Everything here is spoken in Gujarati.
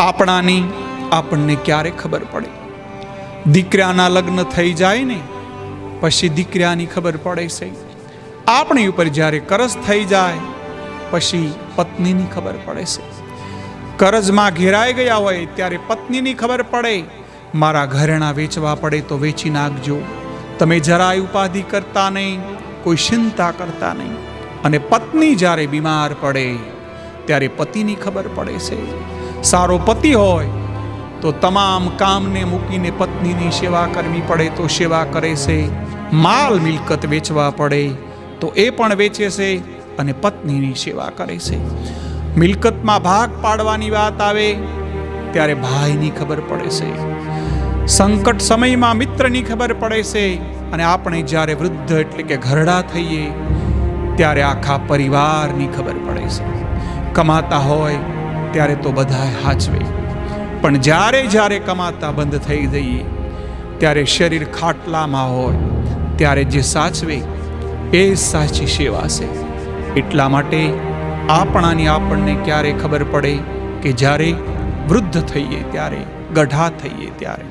આપણાની આપણને ક્યારે ખબર પડે? દીકરાના લગ્ન થઈ જાય ને પછી દીકરાની ખબર પડે છે. આપણી ઉપર જ્યારે કરજ થઈ જાય પછી પત્નીની ખબર પડે છે. કરજમાં ઘેરાઈ ગયા હોય ત્યારે પત્નીની ખબર પડે, મારા ઘરેણા વેચવા પડે તો વેચી નાખજો, તમે જરાય ઉપાધિ કરતા નહીં, કોઈ ચિંતા કરતા નહીં. અને પત્ની જ્યારે બીમાર પડે ત્યારે પતિની ખબર પડે છે. સારો પતિ હોય તો તમામ કામને મૂકીને પત્નીની સેવા કરવી પડે તો સેવા કરે છે. માલ મિલકત વેચવા પડે તો એ પણ વેચે છે અને પત્નીની સેવા કરે છે. મિલકતમાં ભાગ પાડવાની વાત આવે ત્યારે ભાઈની ખબર પડે છે. સંકટ સમયમાં મિત્રની ખબર પડે છે. અને આપણે જ્યારે વૃદ્ધ એટલે કે ઘરડા થઈએ ત્યારે આખા પરિવારની ખબર પડે છે. કમાતા હોય ત્યારે તો બધાય હાચવે, પણ જ્યારે કમાતા બંધ થઈ જઈએ ત્યારે શરીર ખાટલામાં હોય ત્યારે જે સાચવે એ સાચી સેવા છે. એટલા માટે આપણાની આપણને ક્યારે ખબર પડે કે જ્યારે વૃદ્ધ થઈએ ત્યારે, ગઢા થઈએ ત્યારે.